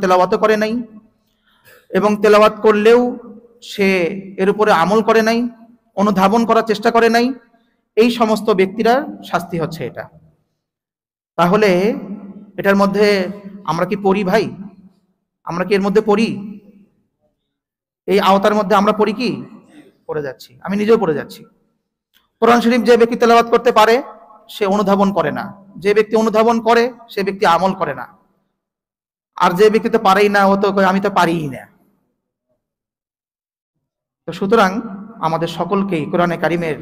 তেলাওয়াতও করে নাই, এবং তেলাওয়াত করলেও সে এর উপরে আমল করে নাই, অনুধাবন করার চেষ্টা করে নাই, এই সমস্ত ব্যক্তিরা শাস্তি হচ্ছে এটা। তাহলে এটার মধ্যে আমরা কি পড়ি ভাই? আমরা কি এর মধ্যে পড়ি? এই আওতার মধ্যে আমরা পড়ি কি? পড়ে যাচ্ছি, আমি নিজেও পড়ে যাচ্ছি। কোরআন শরীফ যে ব্যক্তি তেলাওয়াত করতে পারে সে অনুধাবন করে না, যে ব্যক্তি অনুধাবন করে সে ব্যক্তি আমল করে না, আর যে ব্যক্তি তো পারেই না ও তো আমি তো পারিই না। তো সুতরাং আমাদের সকলকেই কোরআনে কারিমের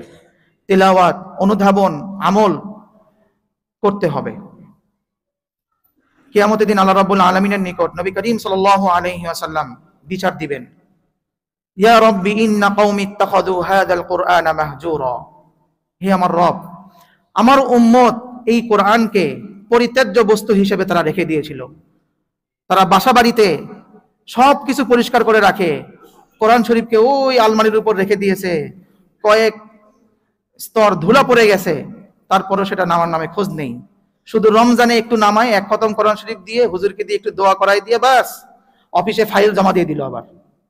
তেলাওয়াত, অনুধাবন, আমল করতে হবে। কিয়ামতের দিন আল্লাহ রাব্বুল আলামিনের নিকট নবী করিম সাল্লাল্লাহু আলাইহি ওয়াসাল্লাম বিচার দিবেন, ইয়া রাব্বি ইন্না কওমি ইত্তাখাযু হাযাল কুরআনা মাহজুরা। হে আমার রব, আমার উম্মত এই কোরআনকে পরিত্যাজ্য বস্তু হিসেবে তারা রেখে দিয়েছিল। তারা বাসা বাড়িতে সব কিছু পরিষ্কার করে রাখে, কোরআন শরীফকে ওই আলমারির উপর রেখে দিয়েছে, কয়েক স্তর ধুলা পড়ে গেছে, তারপরও সেটা নামার নামে খোঁজ নেই। শুধু রমজানে একটু নামায়, এক খতম কোরআন শরীফ দিয়ে হুজুরকে দিয়ে একটু দোয়া করাই দিয়ে বাস অফিসে ফাইল জমা দিয়ে দিল। আবার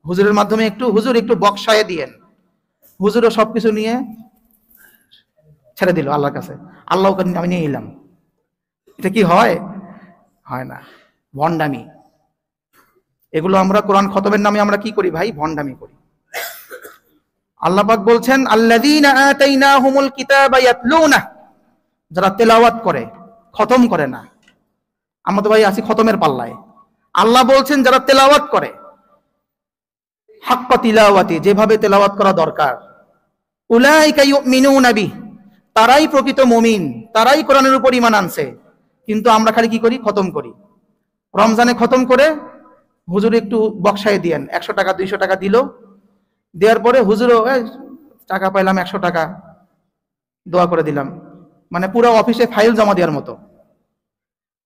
হুজুরের মাধ্যমে হুজুর একটু বক্সায় দিয়েন, হুজুরও সবকিছু নিয়ে ছেড়ে দিল আল্লাহর কাছে, আল্লাহকে আমি নিয়ে এলাম। এটা কি হয়? হয় না, ভণ্ডামি। এগুলো আমরা কোরআন খতমের নামে আমরা কি করি ভাই? ভণ্ডামি করি। আল্লাহ পাক বলছেন, আল্লাযীনা আতাইনাহুমুল কিতাবা ইয়াতলুনা, যারা তেলাওয়াত করে, খতম করে না। আমরা তো ভাই আছি খতমের পাল্লায়। আল্লাহ বলছেন যারা তেলাওয়াত করে, হাক্কা তিলাওয়াতি, যেভাবে তেলাওয়াত করা দরকার, উলাইকা ইউমিনুনা বিহি, তারাই প্রকৃত মুমিন, তারাই কোরআনের উপর ঈমান আনছে। কিন্তু আমরা খালি কি করি? খতম করি। রমজানে খতম করে হুজুর একটু বক্সায় দিয়েন, 100 টাকা 200 টাকা দিল, দেওয়ার পরে হুজুরও টাকা পাইলাম 100 টাকা দোয়া করে দিলাম, মানে পুরো অফিসে ফাইল জমা দেওয়ার মতো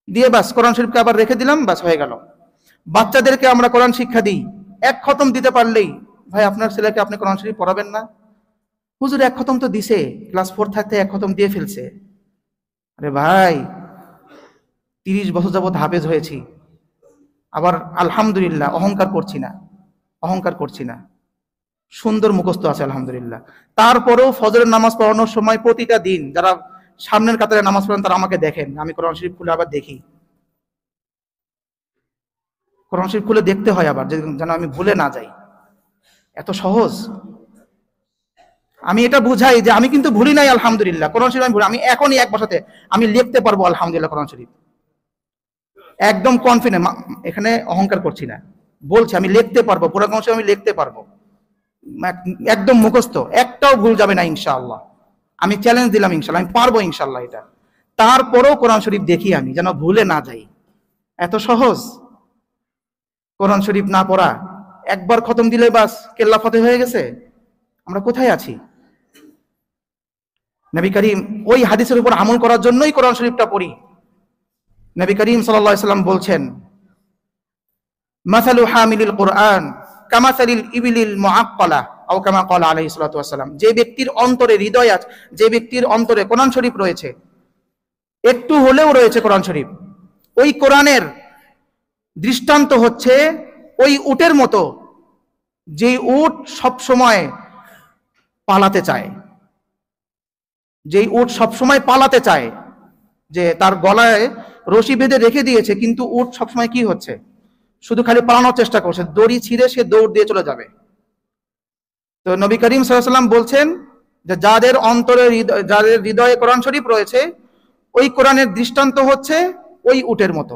দিয়ে বাস কোরআন শরীফকে আবার রেখে দিলাম, বাস হয়ে গেল। বাচ্চাদেরকে আমরা কোরআন শিক্ষা দিই, এক খতম দিতে পারলেই, ভাই আপনার ছেলেকে আপনি কোরআন শরীফ পড়াবেন না? হুজুর এক খতম তো দিছে, ক্লাস 4 থাকতে এক খতম দিয়ে ফেলছে। আরে ভাই 30 বছর যাবত হাফেজ হয়েছি, আবার আলহামদুলিল্লাহ অহংকার করছি না, সুন্দর মুখস্থ আছে আলহামদুলিল্লাহ। তারপরেও ফজরের নামাজ পড়ানোর সময় প্রতিটা দিন যারা সামনের কাতারে নামাজ পড়েন তারা আমাকে দেখেন, আমি কোরআন শরীফ খুলে আবার দেখি, কোরআন শরীফ খুলে দেখতে হয় আবার, যেন আমি ভুলে না যাই। এত সহজ। আমি এটা বুঝাই যে আমি কিন্তু ভুলি নাই আলহামদুলিল্লাহ, কোরআন শরীফ আমি ভুলি, আমি এখনই এক বসাতে আমি লিখতে পারবো আলহামদুলিল্লাহ কোরআন শরীফ, একদম কনফিডেন্ট। এখানে অহংকার করছি না, বলছি আমি লিখতে পারবো, পুরো কোরআন শরীফ আমি লিখতে পারবো, একদম মুখস্থ, একটাও ভুল যাবে না ইনশাআল্লাহ। আমি চ্যালেঞ্জ দিলাম ইনশাআল্লাহ, আমি পারবো ইনশাআল্লাহ এটা। তারপরেও কোরআন শরীফ দেখি আমি, যেন ভুলে না যাই। এত সহজ কোরআন শরীফ না পড়া, একবার খতম দিলে বাস কেল্লা ফতে হয়ে গেছে। আমরা কোথায় আছি? নবী করিম ওই হাদিসের উপর আমল করার জন্যই কোরআন শরীফটা পড়ি। নবী করিম সাল্লাল্লাহু আলাইহি ওয়াসাল্লাম বলছেন, মাসালু হামিলিল কুরআন কামাসালিল ইবিলিল মুআক্কালা আও কামা ক্বালা আলাইহিস সালাতু ওয়াসসালাম। যে ব্যক্তির অন্তরে হৃদয় আছে, যে ব্যক্তির অন্তরে কোরআন শরীফ রয়েছে, একটু হলেও রয়েছে কোরআন শরীফ, ওই কোরআনের দৃষ্টান্ত হচ্ছে ওই উটের মতো, যে উট সব সময় পালাতে চায়, যেই উট সবসময় পালাতে চায়, যে তার গলায় রশি বেঁধে রেখে দিয়েছে, কিন্তু উট সবসময় কি হচ্ছে? শুধু খালি পালানোর চেষ্টা করছে, দড়ি ছিঁড়ে সে দৌড় দিয়ে চলে যাবে। তো নবী করিম সাল্লাল্লাহু আলাইহি ওয়াসাল্লাম বলছেন যে যাদের অন্তরে, যাদের হৃদয়ে কোরআন শরীফ রয়েছে, ওই কোরআনের দৃষ্টান্ত হচ্ছে ওই উটের মতো।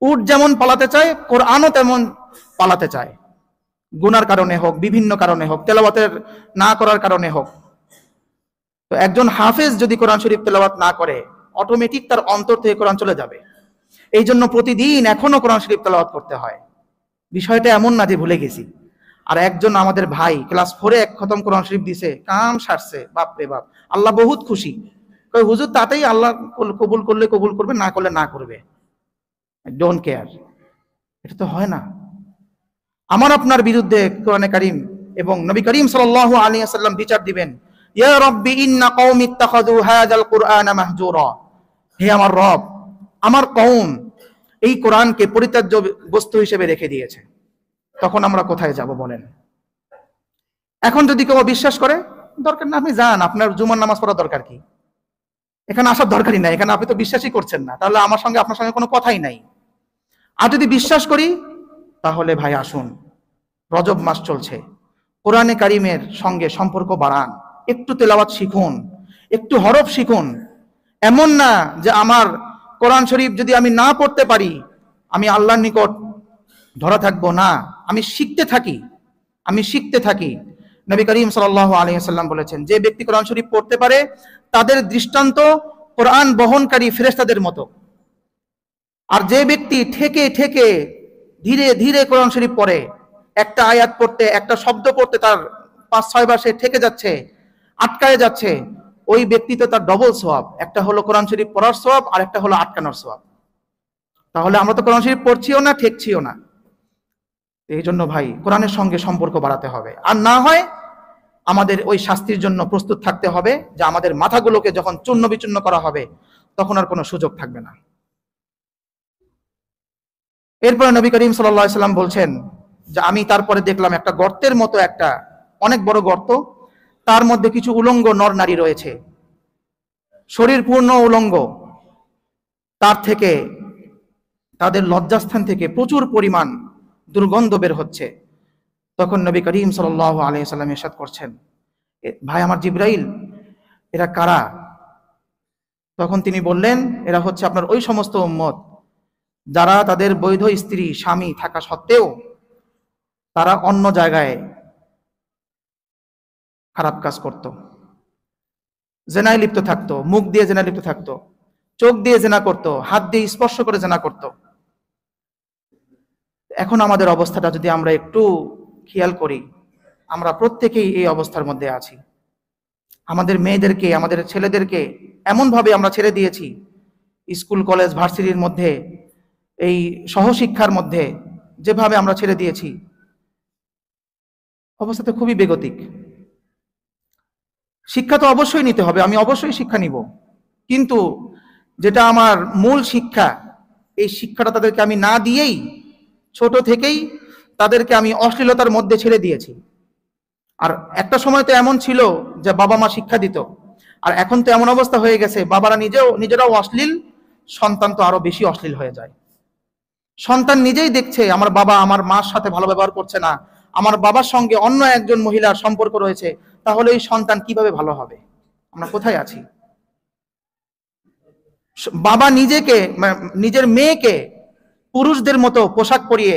উট যেমন পালাতে চায়, কোরআনও তেমন পালাতে চায়, গুনার কারণে হোক, বিভিন্ন কারণে হোক, তেলাওয়াতের না করার কারণে হোক। তো একজন হাফেজ যদি কোরআন শরীফ তেলাওয়াত না করে, অটোমেটিক তার অন্তর থেকে কোরআন চলে যাবে। এই জন্য প্রতিদিন এখনো কোরআন শরীফ তেলাওয়াত করতে হয়। বিষয়টা এমন না যে ভুলে গেছি। আর একজন আমাদের ভাই ক্লাস 4-এ এক খতম কোরআন শরীফ দিছে, কাম সারছে, বাপ রে বাপ, আল্লাহ বহুত খুশি। হুজুর তাতেই আল্লাহ কবুল করলে কবুল করবে, না করলে না করবে, ডোন্ট কেয়ার। এটা তো হয় না। আমার আপনার বিরুদ্ধে কোরআনে কারীম এবং নবী করিম সাল্লাল্লাহু আলাইহি ওয়াসাল্লাম বিচার দিবেন, ইয়া রাব্বি ইন্না কওমি ইত্তাখাযু হাযাল কুরআনা মাহজুরা। হে আমার রব, আমার কওম, এই কোরআনকে পরিত্যাজ্য বস্তু হিসেবে রেখে দিয়েছে, তখন আমরা কোথায় যাব বলেন? এখন যদি কেউ বিশ্বাস করে, দরকার না, আপনি যান, আপনার জুমার নামাজ পড়ার দরকার কি? এখানে আসার দরকারই নাই, এখানে আপনি তো বিশ্বাসই করছেন না, তাহলে আমার সঙ্গে আপনার সঙ্গে কোনো কথাই নাই। আর যদি বিশ্বাস করি, তাহলে ভাই আসুন, রজব মাস চলছে, কোরআনে কারিমের সঙ্গে সম্পর্ক বাড়ান, একটু তেলাওয়াত শিখুন, একটু হরফ শিখুন। এমন না যে আমার কোরআন শরীফ যদি আমি না পড়তে পারি আমি আল্লাহর নিকট ধরা থাকবো না, আমি শিখতে থাকি। নবী করিম সাল্লাল্লাহু আলাইহি ওয়াসাল্লাম বলেছেন, যে ব্যক্তি কোরআন শরীফ পড়তে পারে তাদের দৃষ্টান্ত কোরআন বহনকারী ফেরেশতাদের মতো। আর যে ব্যক্তি ঠেকে ঠেকে ধীরে ধীরে কোরআন শরীফ পড়ে, একটা আয়াত পড়তে, একটা শব্দ পড়তে তার 5-6 বার সে ঠেকে যাচ্ছে, আটকায় যাচ্ছে, ওই ব্যক্তি তো তার ডবল সওয়াব, একটা হলো কোরআন শরীফ পড়ার সওয়াব, আর একটা হলো আটকানোর সওয়াব। তাহলে আমরা তো কোরআন শরীফ পড়ছিও না, ঠেকছিও না। এই জন্য ভাই কোরআনের সঙ্গে সম্পর্ক বাড়াতে হবে, আর না হয় আমাদের ওই শাস্তির জন্য প্রস্তুত থাকতে হবে যে আমাদের মাথাগুলোকে যখন চূর্ণ বিচূর্ণ করা হবে তখন আর কোনো সুযোগ থাকবে না। এরপরে নবী করিম সাল্লাল্লাহু আলাইহি ওয়াসাল্লাম বলছেন যে আমি তারপরে দেখলাম একটা গর্তের মতো, একটা অনেক বড় গর্ত, তার মধ্যে কিছু উলঙ্গ নর নারী রয়েছে, শরীর পূর্ণ উলঙ্গ, তার থেকে, তাদের লজ্জাস্থান থেকে প্রচুর পরিমাণ দুর্গন্ধ বের হচ্ছে। তখন নবী করিম সাল্লাল্লাহু আলাইহি ওয়াসাল্লাম ইরশাদ করছেন, ভাই আমার জিবরাইল, এরা কারা? তখন তিনি বললেন, এরা হচ্ছে আপনার ওই সমস্ত উম্মত যারা তাদের বৈধ স্ত্রী স্বামী থাকা সত্ত্বেও তারা অন্য জায়গায় খারাপ কাজ করত, জেনায় লিপ্ত থাকতো, মুখ দিয়ে জেনা লিপ্ত থাকতো, চোখ দিয়ে জেনা করত, হাত দিয়ে স্পর্শ করে জেনা করত। এখন আমাদের অবস্থাটা যদি আমরা একটু খেয়াল করি, আমরা প্রত্যেকেই এই অবস্থার মধ্যে আছি। আমাদের মেয়েদেরকে, আমাদের ছেলেদেরকে এমনভাবে আমরা ছেড়ে দিয়েছি, স্কুল কলেজ ভার্সিটির মধ্যে, এই সহশিক্ষার মধ্যে যেভাবে আমরা ছেড়ে দিয়েছি, অবস্থাতে খুবই বেগতিক। শিক্ষা তো অবশ্যই নিতে হবে, আমি অবশ্যই শিক্ষা নিব, কিন্তু যেটা আমার মূল শিক্ষা, এই শিক্ষাটা তাদেরকে আমি না দিয়েই ছোট থেকেই তাদেরকে আমি অশ্লীলতার মধ্যে ছেড়ে দিয়েছি। আর একটা সময় তো এমন ছিল যে বাবা মা শিক্ষা দিত, আর এখন তো এমন অবস্থা হয়ে গেছে বাবারা নিজেরাও অশ্লীল, সন্তান তো আরো বেশি অশ্লীল হয়ে যায়। সন্তান নিজেই দেখছে আমার বাবা আমার মার সাথে ভালো ব্যবহার করছে না, আমার বাবার সঙ্গে অন্য একজন মহিলার সম্পর্ক রয়েছে, তাহলে এই সন্তান কিভাবে ভালো হবে? আমরা কোথায় আছি? বাবা নিজেকে, নিজের মেয়েকে পুরুষদের মতো পোশাক পরিয়ে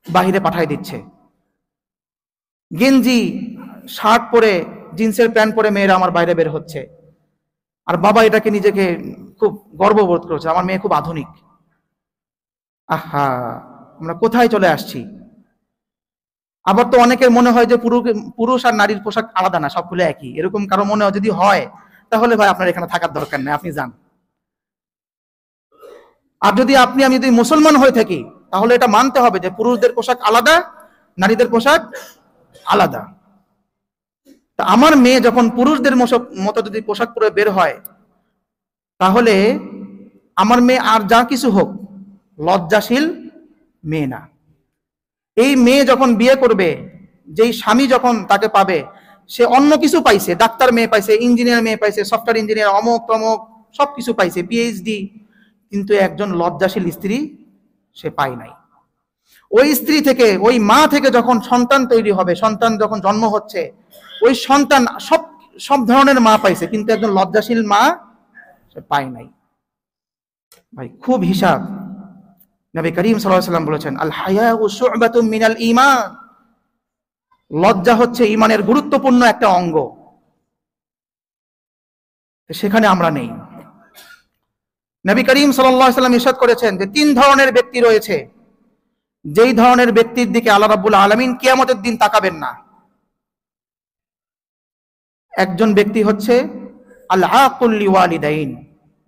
বাহিরে পাঠাই দিচ্ছে, গেঞ্জি শার্ট পরে, জিন্সের প্যান্ট পরে মেয়েরা আমার বাইরে বের হচ্ছে, আর বাবা এটাকে নিজেকে খুব গর্ববোধ করছে, আমার মেয়ে খুব আধুনিক। আহা, আমরা কোথায় চলে আসছি? আবার তো অনেকের মনে হয় যে পুরুষ আর নারীর পোশাক আলাদা না, সবগুলো একই, এরকম কারো মনে যদি হয় তাহলে ভাই আপনার এখানে থাকার দরকার নেই, আপনি যান। আর যদি আমি যদি মুসলমান হয়ে থাকি তাহলে এটা মানতে হবে যে পুরুষদের পোশাক আলাদা, নারীদের পোশাক আলাদা। তা আমার মেয়ে যখন পুরুষদের মতো যদি পোশাক পরে বের হয়, তাহলে আমার মেয়ে আর যা কিছু হোক, লজ্জাশীল মেয়ে না। এই মেয়ে যখন বিয়ে করবে, যেই স্বামী যখন তাকে পাবে, সে অন্য কিছু পাইছে, ডাক্তার মেয়ে পাইছে, ইঞ্জিনিয়ার মেয়ে পাইছে, সফটওয়্যার ইঞ্জিনিয়ার, অমুক তমুক সবকিছু পাইছে, পিএইচডি, কিন্তু একজন লজ্জাশীল স্ত্রী সে পায় নাই। ওই স্ত্রী থেকে, ওই মা থেকে যখন সন্তান তৈরি হবে, সন্তান যখন জন্ম হচ্ছে, ওই সন্তান সব ধরনের মা পাইছে, কিন্তু একজন লজ্জাশীল মা সে পায় নাই। ভাই খুব হিসাব। নবী করিম সাল্লাল্লাহু আলাইহি ওয়াসাল্লাম বলেছেন, আল হায়াউ শু'বাতুম মিনাল ঈমান, লজ্জা হচ্ছে ঈমানের গুরুত্বপূর্ণ একটা অঙ্গ। সেখানে আমরা নেই। নবী করিম সাল্লাল্লাহু আলাইহি ওয়াসাল্লাম ইরশাদ করেছেন যে 3 ধরনের ব্যক্তি রয়েছে, যেই ধরনের ব্যক্তির দিকে আল্লাহ রাব্বুল আলামিন কিয়ামতের দিন তাকাবেন না। একজন ব্যক্তি হচ্ছে আল আকুল লিওয়ালিদাইন,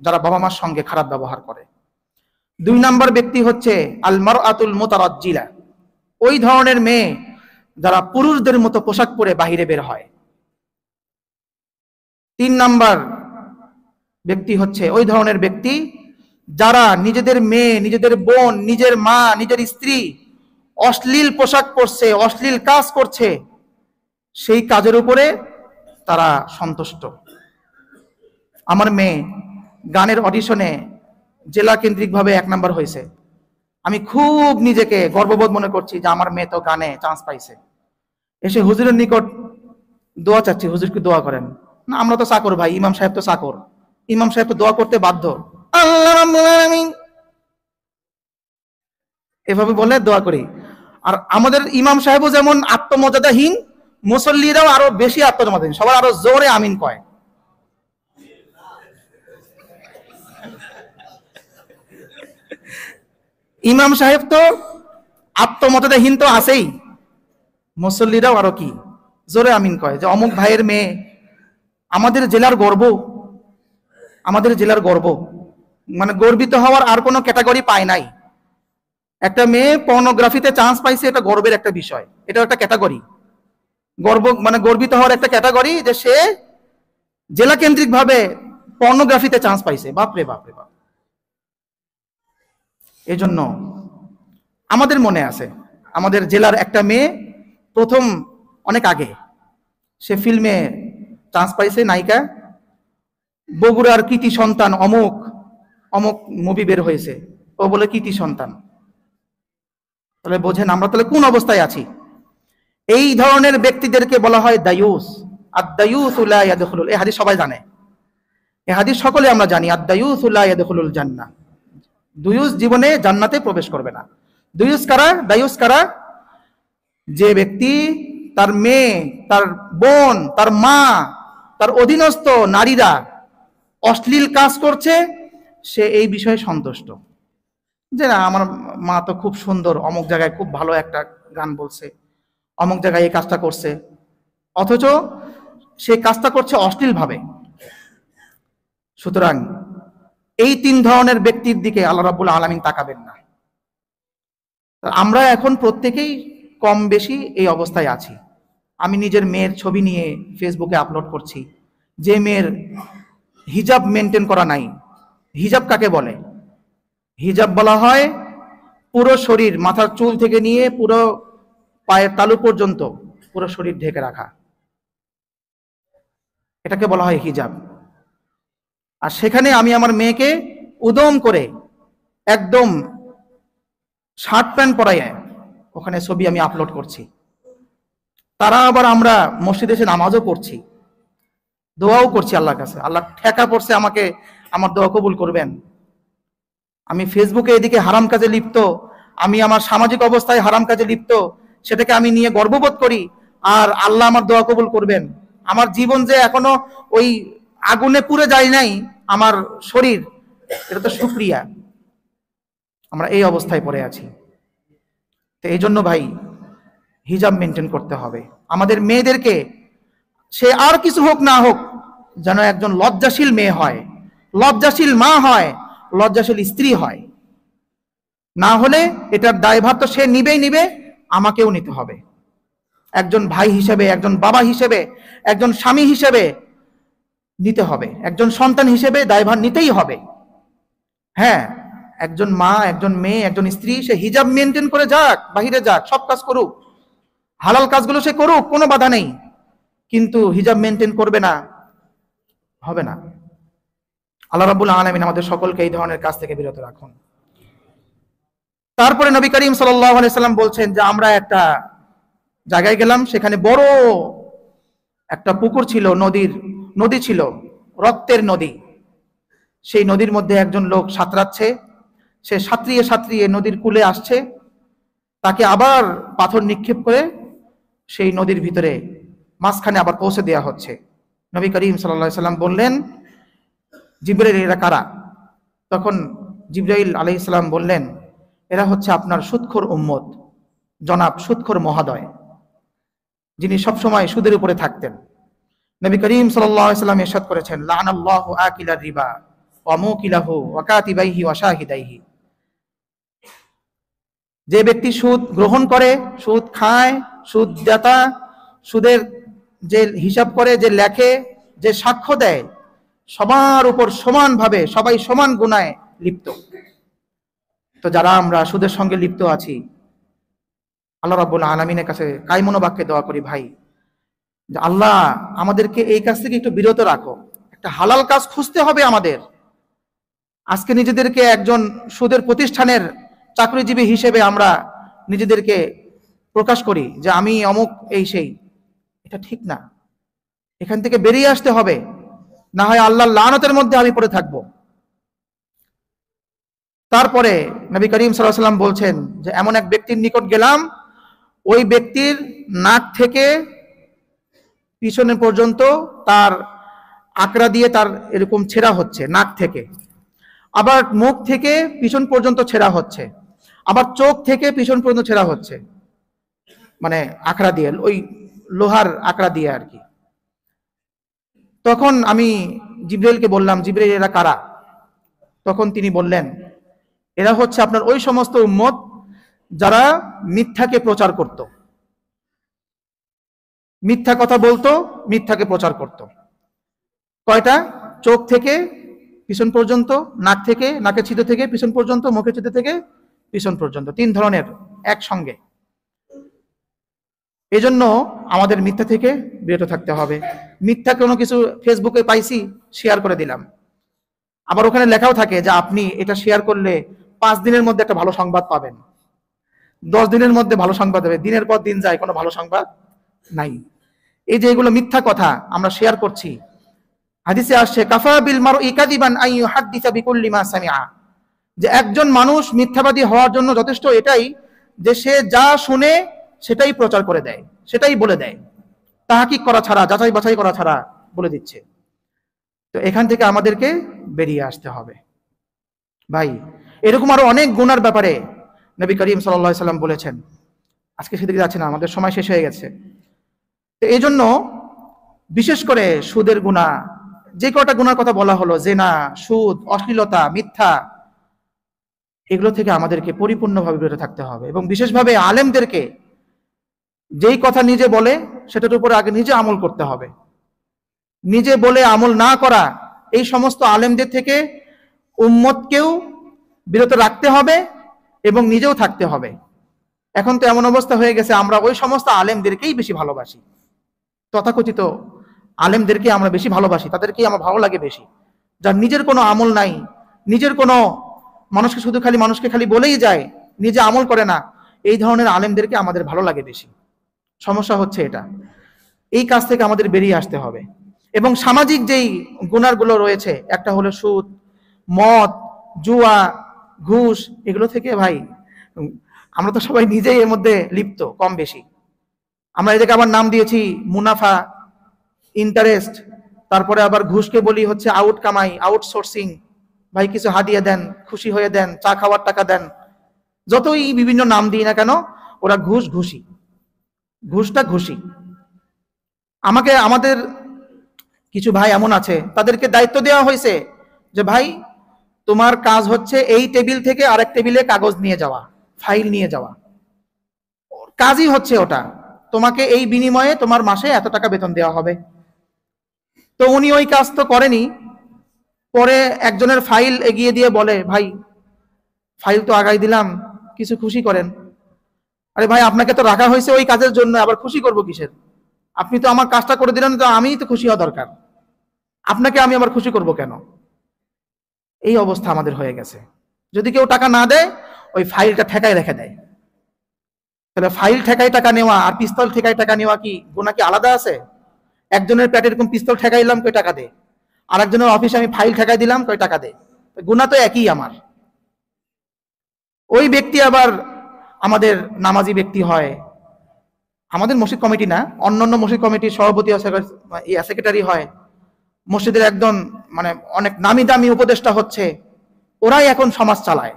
যারা বাবা মার সঙ্গে খারাপ ব্যবহার করে। 2 নাম্বার ব্যক্তি হচ্ছে আল মারআতুল মুতারাজ্জিলা, ওই ধরনের মেয়ে যারা পুরুষদের মতো পোশাক পরে বাহিরে বের হয়। 3 নাম্বার ব্যক্তি হচ্ছে ওই ধরনের ব্যক্তি যারা নিজেদের মেয়ে, নিজেদের বোন, নিজের মা, নিজের স্ত্রী অশ্লীল পোশাক পরছে, অশ্লীল কাজ করছে, সেই কাজের উপরে তারা সন্তুষ্ট। আমার মেয়ে গানের অডিশনে জেলা কেন্দ্রিকভাবে 1 নাম্বার হয়েছে। আমি খুব নিজেকে গর্ববোধ মনে করছি যে আমার মেয়ে তো গানে চান্স পাইছে। এসে হুজুরের নিকট দোয়া চাচ্ছি, হুজুরকে দোয়া করেন। না, আমরা তো চাকর ভাই, ইমাম সাহেব তো চাকর, ইমাম সাহেব তো দোয়া করতে বাধ্য, আল্লাহ রাব্বুল আলামিন, এভাবে বলে দোয়া করি। আর আমাদের ইমাম সাহেবও যেমন আত্মমর্যাদাহীন, মুসল্লিরাও আরো বেশি আত্মমর্যাদাহীন, সবার আরো জোরে আমিন কয়। ইমাম সাহেব তো আত্মমর্যাদাহীন তো আছেই, মুসল্লিরাও আরো কি জোরে আমিন কয় যে অমুক ভাইয়ের মেয়ে আমাদের জেলার গর্ব, আমাদের জেলার গর্ব। মানে গর্বিত হওয়ার আর কোনো ক্যাটাগরি পায় নাই। একটা মেয়ে পর্নোগ্রাফিতে চান্স পাইছে, এটা গর্বের একটা বিষয়, এটা একটা ক্যাটাগরি। গর্ব মানে গর্বিত হওয়ার একটা ক্যাটাগরি যে সে জেলা কেন্দ্রিক ভাবে পর্নোগ্রাফিতে চান্স পাইছে। বাপরে বাপরে বাপ। এই জন্য আমাদের মনে আছে, আমাদের জেলার একটা মেয়ে প্রথম অনেক আগে সে ফিল্মে চান্স পাইছে, নায়িকা। বগুড়ার কৃতি সন্তান অমুক অমুক মুভি বের হয়েছে, ও বলে কৃতি সন্তান। তাহলে বোঝেন আমরা তাহলে কোন অবস্থায় আছি। এই ধরনের ব্যক্তিদেরকে বলা হয় দায়ুস। আদ-দায়ুসু লা ইয়াদখুলুল, এই হাদিস সবাই জানে, এই হাদিস সকলে আমরা জানি। আদ-দায়ুসু লা ইয়াদখুলুল জান্নাহ, দায়ুস জীবনে জান্নাতে প্রবেশ করবে না। দায়ুস কারা? দায়ুস কারা? যে ব্যক্তি তার মেয়ে, তার বোন, তার মা, তার অধীনস্থ নারীরা অশ্লীল কাজ করছে, সে এই বিষয়ে সন্তুষ্ট। যে না, আমার মা তো খুব সুন্দর, অমুক জায়গায় খুব ভালো একটা গান বলছে, অমুক জায়গায় এই কাজটা করছে, অথচ সে কাজটা করছে অশ্লীল ভাবে। সুতরাং এই 3 ধরনের ব্যক্তির দিকে আল্লাহ রাব্বুল আলামিন তাকাবেন না। আমরা এখন প্রত্যেকেই কম বেশি এই অবস্থায় আছি। আমি নিজের মেয়ের ছবি নিয়ে ফেসবুকে আপলোড করছি, যে মেয়ের হিজাব মেনটেন করা নাই। হিজাব কাকে বলে? হিজাব বলা হয় পুরো শরীর, মাথার চুল থেকে নিয়ে পুরো পায়ের তালু পর্যন্ত পুরো শরীর ঢেকে রাখা, এটাকে বলা হয় হিজাব। আর সেখানে আমি আমার মেয়েকে উদম করে একদম শার্ট প্যান্ট পরাইয়ে ওখানে ছবি আমি আপলোড করছি। তারা আবার আমরা মসজিদে এসে নামাজও পড়ছি, দোয়াও করছি আল্লাহর কাছে। আল্লাহ ঠেকা পড়ছে আমাকে, আমার দোয়া কবুল করবেন। আমি ফেসবুকে এদিকে হারাম কাজে লিপ্ত, আমি আমার সামাজিক অবস্থায় হারাম কাজে লিপ্ত, সেটাকে আমি নিয়ে গর্ববোধ করি, আর আল্লাহ আমার দোয়া কবুল করবেন। আমার জীবন যে এখনো ওই আগুনে পুড়ে যায় নাই, আমার শরীর, এটা তো শুকরিয়া। আমরা এই অবস্থায় পড়ে আছি। তো এই জন্য ভাই হিজাব মেনটেন করতে হবে আমাদের মেয়েদেরকে। সে আর কিছু হোক না হোক, যেন একজন লজ্জাশীল মেয়ে হয়, লজ্জাশীল মা হয়, লজ্জাশীল স্ত্রী হয়। না হলে এটার দায়ভার তো সে নিবেই নিবে, আমাকেও নিতে হবে। একজন ভাই হিসেবে, একজন বাবা হিসেবে, একজন স্বামী হিসেবে নিতে হবে, একজন সন্তান হিসেবে দায়ভার নিতেই হবে। হ্যাঁ, একজন মা, একজন মেয়ে, একজন স্ত্রী সে হিজাব মেনটেন করে যাক, বাহিরে যাক, সব কাজ করুক, হালাল কাজগুলো সে করুক, কোনো বাধা নেই। কিন্তু হিজাব মেনটেন করবে না, হবে না। আল্লাহ রাব্বুল আলামিন আমাদের সকলকে এই ধরনের কাজ থেকে বিরত রাখুন। তারপরে নবী করিম সাল্লাল্লাহু আলাইহি সাল্লাম বলছেন যে আমরা একটা জায়গায় গেলাম, সেখানে বড় একটা পুকুর ছিল, নদী ছিল, রক্তের নদী। সেই নদীর মধ্যে একজন লোক সাঁতরাচ্ছে, সে সাঁতরিয়ে সাঁতরিয়ে নদীর কূলে আসছে, তাকে আবার পাথর নিক্ষেপ করে সেই নদীর ভিতরে মাঝখানে আবার পৌঁছে দেওয়া হচ্ছে। নবী করিম সাল্লাল্লাহু আলাইহি সাল্লাম বললেন, জিবরাইল, এরা কারা? তখন জিবরাইল আলাইহিস সালাম বললেন, এরা হচ্ছে আপনার সুদখোর উম্মত, জনাব সুদখোর মহোদয়, যিনি সবসময় সুদের উপরে থাকতেন। নবী করিম সাল্লাল্লাহু আলাইহি সাল্লাম ইরশাদ করেছেন, লানাল্লাহু আকিলার রিবা ওয়া মুকিলাহু ওয়া কাতিবাইহি ওয়া শাহিদাইহি। যে ব্যক্তি সুদ গ্রহণ করে, সুদ খায়, সুদ দাতা, সুদের যে হিসাব করে, যে লেখে, যে সাক্ষ্য দেয়, সবার উপর সমানভাবে সবাই সমান গুনায় লিপ্ত। তো যারা আমরা সুদের সঙ্গে লিপ্ত আছি, আল্লাহ রাব্বুল আলামিনের কাছে কাইমনো বাক্যে দোয়া করি ভাই, যে আল্লাহ আমাদেরকে এই কাজ থেকে একটু বিরত রাখো, একটা হালাল কাজ খুঁজতে হবে আমাদের। আজকে নিজেদেরকে একজন সুদের প্রতিষ্ঠানের চাকরিজীবী হিসেবে আমরা নিজেদেরকে প্রকাশ করি যে আমি অমুক এই সেই, এটা ঠিক না। এখান থেকে বেরিয়ে আসতে হবে, না হয় আল্লাহর লানতের মধ্যে আমি পড়ে থাকব। তারপরে নবী করিম সাল্লাল্লাহু আলাইহি ওয়াসাল্লাম বলছেন যে এমন এক ব্যক্তির নিকট গেলাম, ওই ব্যক্তির নাক থেকে পিছনে পর্যন্ত তার আকড়া দিয়ে তার এরকম ছেঁড়া হচ্ছে নাক থেকে, আবার মুখ থেকে পিছন পর্যন্ত ছেঁড়া হচ্ছে, আবার চোখ থেকে পিছন পর্যন্ত ছেঁড়া হচ্ছে, মানে আকড়া দিয়ে, ওই লোহার আকড়া দিয়ে আর কি। তখন আমি জিবরাইলকে বললাম, জিবরাইল এরা কারা? তখন তিনি বললেন, এরা হচ্ছে আপনার ওই সমস্ত উম্মত যারা মিথ্যাকে প্রচার করত, মিথ্যা কথা বলতো, মিথ্যাকে প্রচার করত। কয়টা? চোখ থেকে পিছন পর্যন্ত, নাক থেকে, নাকের ছিদ্র থেকে পিছন পর্যন্ত, মুখের ছিদ্র থেকে পিছন পর্যন্ত, 3 ধরনের একসঙ্গে। এজন্য আমাদের মিথ্যা থেকে বিরত থাকতে হবে। মিথ্যা কোনো কিছু ফেসবুকে পাইছি, শেয়ার করে দিলাম, আবার ওখানে লেখাও থাকে যে আপনি এটা শেয়ার করলে 5 দিনের মধ্যে একটা ভালো সংবাদ পাবেন, 10 দিনের মধ্যে ভালো সংবাদ হবে। দিনের পর দিন যায়, কোনো ভালো সংবাদ নাই। এই যে এগুলো মিথ্যা কথা আমরা শেয়ার করছি, হাদিসে আসছে কাফা বিল মারই কাযিবান আন ইউহাদ্দিসা বিকুল্লি মা সামিআ, যে একজন মানুষ মিথ্যাবাদী হওয়ার জন্য যথেষ্ট এটাই যে সে যা শুনে সেটাই প্রচার করে দেয়, সেটাই বলে দেয়, তাহকিক করা ছাড়া, যাচাই বাছাই করা ছাড়া বলে দিচ্ছে। তো এখান থেকে আমাদেরকে বেরিয়ে আসতে হবে ভাই। এরকম আরো অনেক গুনার ব্যাপারে নবী করিম সাল্লাল্লাহু আলাইহি সাল্লাম বলেছেন। আজকে সেদিকে যাচ্ছে না, আমাদের সময় শেষ হয়ে গেছে। তো এই জন্য বিশেষ করে সুদের গুনাহ, যে কটা গুনার কথা বলা হলো, জেনা, সুদ, অশ্লীলতা, মিথ্যা, এগুলো থেকে আমাদেরকে পরিপূর্ণভাবে বিরত থাকতে হবে। এবং বিশেষভাবে আলেমদেরকে যেই কথা নিজে বলে সেটার উপরে আগে নিজে আমল করতে হবে। নিজে বলে আমল না করা, এই সমস্ত আলেমদের থেকে উম্মতকেও বিরত রাখতে হবে এবং নিজেও থাকতে হবে। এখন তো এমন অবস্থা হয়ে গেছে, আমরা ওই সমস্ত আলেমদেরকেই বেশি ভালোবাসি, তথাকথিত আলেমদেরকে আমরা বেশি ভালোবাসি, তাদেরকেই আমার ভালো লাগে বেশি, যার নিজের কোনো আমল নাই, নিজের কোনো, মানুষকে শুধু খালি মানুষকে খালি বলেই যায়, নিজে আমল করে না, এই ধরনের আলেমদেরকে আমাদের ভালো লাগে বেশি। সমস্যা হচ্ছে এটা। এই কাজ থেকে আমাদের বেরিয়ে আসতে হবে। এবং সামাজিক যেই গুনাহগুলো রয়েছে, একটা হলো সুদ, মদ, জুয়া, ঘুষ, এগুলো থেকে ভাই আমরা তো সবাই নিজেই এর মধ্যে লিপ্ত কম বেশি। আমরা এদেরকে আবার নাম দিয়েছি মুনাফা, ইন্টারেস্ট, তারপরে আবার ঘুষকে বলি হচ্ছে আউট কামাই, আউটসোর্সিং। ভাই কিছু হাদিয়া দেন, খুশি হয়ে দেন, চা খাওয়ার টাকা দেন, যতই বিভিন্ন নাম দিই না কেন, ওরা ঘুষ, ঘুষি, ঘুষটা ঘুষি। আমাদের কিছু ভাই এমন আছে, তাদেরকে দায়িত্ব দেওয়া হয়েছে যে ভাই তোমার কাজ হচ্ছে এই টেবিল থেকে আরেক টেবিলে কাগজ নিয়ে যাওয়া, ফাইল নিয়ে যাওয়া, কাজই হচ্ছে ওটা। তোমাকে এই বিনিময়ে তোমার মাসে এত টাকা বেতন দেওয়া হবে। তো উনি ওই কাজ তো করেনি, পরে একজনের ফাইল এগিয়ে দিয়ে বলে ভাই ফাইল তো আগাই দিলাম, কিছু খুশি করেন। আরে ভাই আপনাকে তো রাখা হয়েছে ওই কাজের জন্য, আবার খুশি করব কিসের? আপনি তো আমার কাজটা করে দিলেন, তো আমিই তো খুশি হওয়া দরকার, আপনাকে আমি আবার খুশি করব কেন? এই অবস্থা আমাদের হয়ে গেছে। যদি কেউ টাকা না দেয়, ওই ফাইলটা ঠেকায় রেখে দেয়। তাহলে ফাইল ঠেকায় টাকা নেওয়া আর পিস্তল ঠেকায় টাকা নেওয়া কি গুনাহ কি আলাদা আছে? একজনের পেটে এরকম পিস্তল ঠেকাইলাম, কই টাকা দে, আর একজনের অফিসে আমি ফাইল ঠেকাই দিলাম, কই টাকা দে, গুনাহ তো একই আমার। ওই ব্যক্তি আবার আমাদের নামাজি ব্যক্তি হয়, আমাদের মসজিদ কমিটি না, অন্যান্য মসজিদ কমিটির সভাপতি সেক্রেটারি হয়, মসজিদের একদম মানে অনেক নামি দামি উপদেষ্টা হচ্ছে, ওরাই এখন সমাজ চালায়।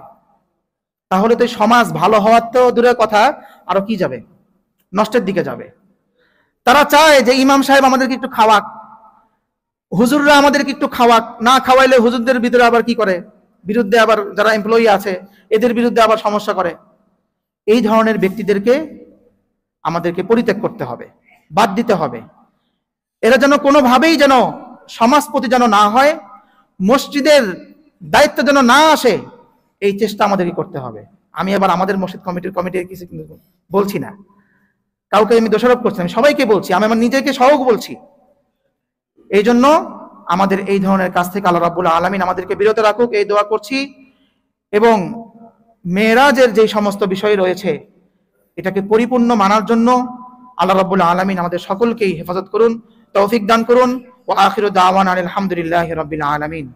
তাহলে তো সমাজ ভালো হওয়ার তো দূরের কথা, আরো কি যাবে, নষ্টের দিকে যাবে। তারা চায় যে ইমাম সাহেব আমাদেরকে একটু খাওয়াক, হুজুররা আমাদেরকে একটু খাওয়াক, না খাওয়াইলে হুজুরদের ভিতরে আবার কি করে, বিরুদ্ধে আবার যারা এমপ্লয়ি আছে এদের বিরুদ্ধে আবার সমস্যা করে। এই ধরনের ব্যক্তিদেরকে আমাদেরকে পরিত্যাগ করতে হবে, বাদ দিতে হবে। এরা যেন কোনোভাবেই যেন সমাজপতি যেন না হয়, মসজিদের দায়িত্ব যেন না আসে, এই চেষ্টা আমাদেরকে করতে হবে। আমি এবার আমাদের মসজিদ কমিটির কিছু বলছি না, কাউকে আমি দোষারোপ করছি, আমি সবাইকে বলছি, আমি আমার নিজেকে সহ বলছি। এই জন্য আমাদের এই ধরনের কাজ থেকে আল্লাহ রাব্বুল আলামিন আমাদেরকে বিরত রাখুক, এই দোয়া করছি। এবং মেরাজের যে সমস্ত বিষয় রয়েছে, এটাকে পরিপূর্ণ মানার জন্য আল্লাহ রাব্বুল আলামিন আমাদের সকলকেই হেফাজত করুন, তৌফিক দান করুন। ওয়া আখিরু দাওয়ানা আলহামদুলিল্লাহি রাব্বিল আলামিন।